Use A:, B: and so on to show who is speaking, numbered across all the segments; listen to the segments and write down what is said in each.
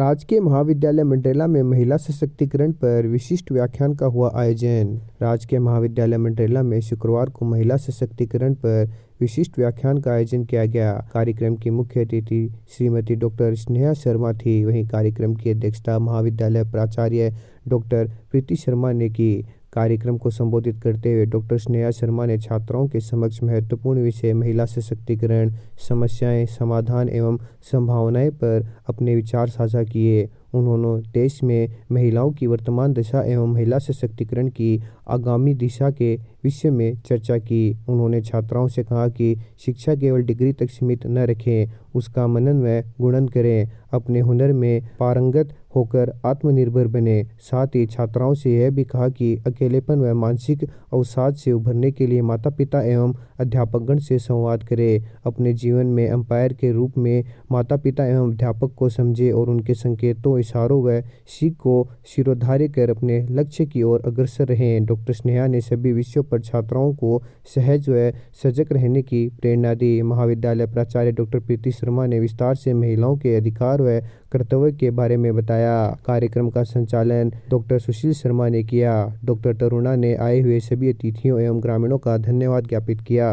A: राजकीय महाविद्यालय मंडरेला में महिला सशक्तिकरण पर विशिष्ट व्याख्यान का हुआ आयोजन। राजकीय महाविद्यालय मंडरेला में शुक्रवार को महिला सशक्तिकरण पर विशिष्ट व्याख्यान का आयोजन किया गया। कार्यक्रम की मुख्य अतिथि श्रीमती डॉक्टर स्नेहा शर्मा थी। वहीं कार्यक्रम की अध्यक्षता महाविद्यालय प्राचार्य डॉक्टर प्रीति शर्मा ने की। कार्यक्रम को संबोधित करते हुए डॉक्टर स्नेहा शर्मा ने छात्राओं के समक्ष महत्वपूर्ण विषय महिला सशक्तिकरण, समस्याएं, समाधान एवं संभावनाएं पर अपने विचार साझा किए। उन्होंने देश में महिलाओं की वर्तमान दशा एवं महिला सशक्तिकरण की आगामी दिशा के विषय में चर्चा की। उन्होंने छात्राओं से कहा कि शिक्षा केवल डिग्री तक सीमित न रखें, उसका मनन व गुणन करें, अपने हुनर में पारंगत होकर आत्मनिर्भर बने। साथ ही छात्राओं से यह भी कहा कि अकेलेपन व मानसिक अवसाद से उभरने के लिए माता पिता एवं अध्यापकगण से संवाद करें। अपने जीवन में अंपायर के रूप में माता पिता एवं अध्यापक को समझें और उनके संकेतों, इशारों व सीख को शिरोधार्य कर अपने लक्ष्य की ओर अग्रसर रहें। डॉक्टर स्नेहा ने सभी विषयों पर छात्राओं को सहज व सजग रहने की प्रेरणा दी। महाविद्यालय प्राचार्य डॉक्टर प्रीति शर्मा ने विस्तार से महिलाओं के अधिकार व कर्तव्य के बारे में बताया। कार्यक्रम का संचालन डॉक्टर सुशील शर्मा ने किया। डॉक्टर तरुणा ने आए हुए सभी अतिथियों एवं ग्रामीणों का धन्यवाद ज्ञापित किया।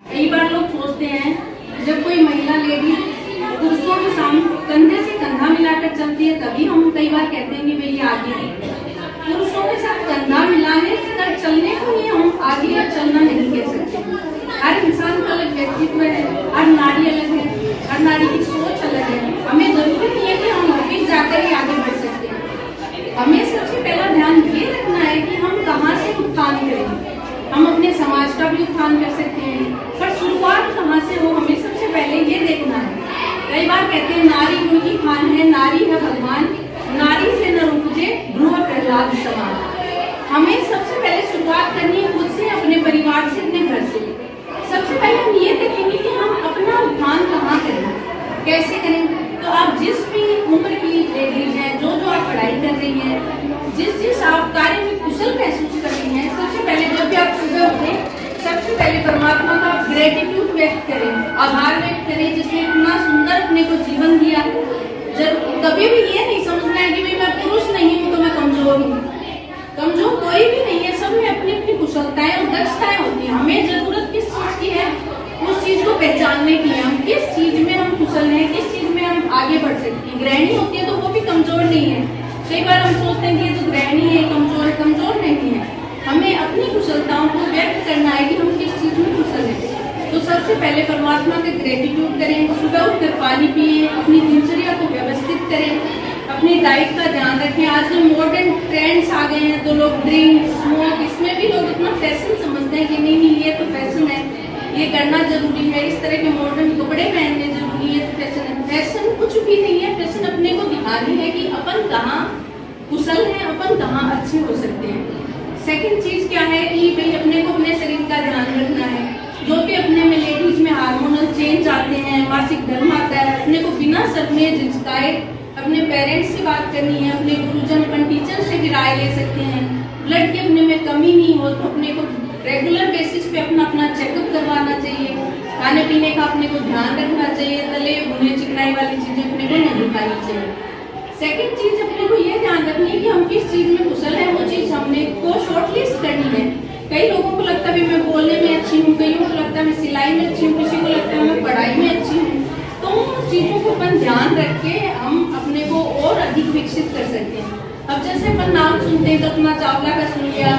B: कई बार लोग सोचते हैं जब कोई महिला लेडी पुरुषों के सामने कंधे से कंधा मिलाकर चलती है तभी हम कई बार कहते हैं कि भाई ये आगे है। पुरुषों के साथ कंधा मिलाने कर चलने को ही हम आगे या चलना नहीं कह सकते। हर इंसान का अलग व्यक्तित्व है, हर नारी अलग है, हर नारी की सोच अलग है। हमें जरूरी नहीं है कि हम ऑफिस जाकर ही आगे बढ़ सकते हैं। हमें सबसे पहला ध्यान ये रखना है कि हम कहाँ से उत्थान करें। हम अपने समाज का भी उत्थान कर सकते हैं, पर शुरुआत कहाँ से हो हमें सबसे पहले ये देखना है। कई बार कहते हैं नारी गुण की खान है, नारी है भगवान, नारी से न उपजे ध्रुव प्रहलाद समान। हमें सबसे पहले शुरुआत करनी है खुद से, अपने परिवार से, अपने घर से। सबसे पहले हम ये देखेंगे कि हम अपना उत्थान कहाँ करें, कैसे करें। तो आप जिस भी उम्र की लेडीज हैं, जो आप पढ़ाई कर रही हैं, जिस आप कार्य में कुशल महसूस कर रही हैं, सबसे पहले जब भी आप सुबह उठें सबसे पहले परमात्मा का ग्रेटिट्यूड व्यक्त करें, आभार व्यक्त करें जिसने इतना सुंदर अपने को जीवन दिया। कभी भी ये नहीं समझना है कि भाई मैं पुरुष नहीं हूँ तो मैं कमजोर हूँ। कमजोर कोई भी नहीं है, सब में अपनी अपनी कुशलताएं और दक्षताएं होती हैं। हमें जरूरत किस चीज की है उस चीज को पहचानने की है। हम किस चीज में हम कुशल हैं, किस चीज में हम आगे बढ़ सकते हैं। गृहिणी होती है तो वो भी कमजोर नहीं है। कई बार हम सोचते हैं कि ये तो गृहिणी है, कमजोर नहीं है। हमें अपनी कुशलताओं को व्यक्त करना है कि हम किस चीज में कुशल हैं। तो सबसे पहले परमात्मा का ग्रेटिट्यूड करें, सुबह उठकर पानी पिए, अपनी दिनचर्या को व्यवस्थित करें, अपनी डाइट का ध्यान रखें। आजकल मॉडर्न ट्रेंड्स आ गए हैं तो लोग ड्रिंक, स्मोक, इसमें भी लोग इतना फैशन समझते हैं कि नहीं ये तो फैशन है, ये करना जरूरी है, इस तरह के मॉडर्न कपड़े पहनने जरूरी है तो फैशन है। फैशन कुछ भी नहीं है। फैशन अपने को दिखानी है कि अपन कहाँ कुशल है, अपन कहाँ अच्छे हो सकते हैं। सेकंड चीज क्या है कि भाई अपने को अपने शरीर का ध्यान रखना है। जो भी अपने में लेडीज में हार्मोनल चेंज आते हैं, मासिक धर्म आता है, अपने को बिना शर्मे झिझकाए अपने पेरेंट्स से बात करनी है, अपने गुरुजन, अपन टीचर से भी राय ले सकते हैं। ब्लड की अपने में कमी नहीं हो तो अपने को रेगुलर बेसिस पे अपना चेकअप करवाना चाहिए। खाने पीने का अपने को ध्यान रखना चाहिए, तले भुने चिकनाई वाली चीजें अपने को नहीं खानी चाहिए। सेकंड चीज अपने को ये ध्यान रखनी है कि हम किस चीज में कुशल है, वो चीज हमने को शॉर्टलिस्ट करनी है। कई लोगों को लगता है मैं बोलने में अच्छी हूँ, कईयों को लगता है मैं सिलाई में अच्छी हूँ, किसी को लगता है मैं पढ़ाई में अच्छी हूँ। तो चीजों को अपन ध्यान रख के हम अपने को और अधिक विकसित कर सकते हैं। अब जैसे अपन नाम सुनते हैं, कल्पना चावला का सुन लिया,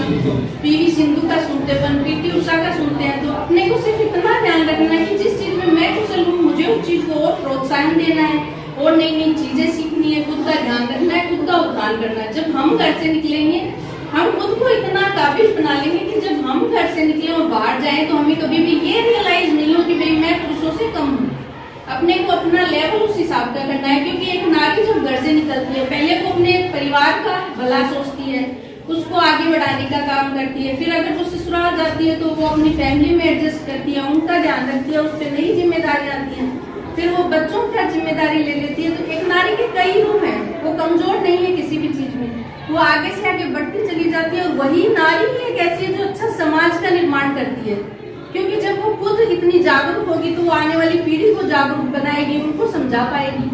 B: पीवी सिंधु का सुनते हैं, पीटी उषा का सुनते हैं, तो अपने को सिर्फ इतना ध्यान रखना है कि जिस चीज में मैं कुशल हूँ मुझे उस चीज को और प्रोत्साहन देना है और नई नई चीजें सीखनी है, खुद का ध्यान रखना है, खुद का उत्थान करना है। जब हम घर से निकलेंगे हम खुद को इतना काबिल बना लेंगे कि जब हम घर से निकले और बाहर जाएं तो हमें कभी भी ये रियलाइज नहीं हो कि भाई मैं पुरुषों से कम हूँ। अपने को अपना लेवल उस हिसाब का करना है, क्योंकि एक नारी जब घर से निकलती है पहले वो अपने परिवार का भला सोचती है, उसको आगे बढ़ाने का काम करती है। फिर अगर वो ससुराल जाती है तो वो अपनी फैमिली में एडजस्ट करती है, उनका ध्यान रखती है, उस पर नई जिम्मेदारी आती है, फिर वो बच्चों का जिम्मेदारी ले लेती है। तो एक नारी के कई रूप हैं, वो कमजोर नहीं है किसी भी चीज में, वो आगे से आगे बढ़ती चली जाती है। और वही नारी ही एक ऐसी है जो अच्छा समाज का निर्माण करती है, क्योंकि जब वो खुद इतनी जागरूक होगी तो वो आने वाली पीढ़ी को जागरूक बनाएगी, उनको समझा पाएगी।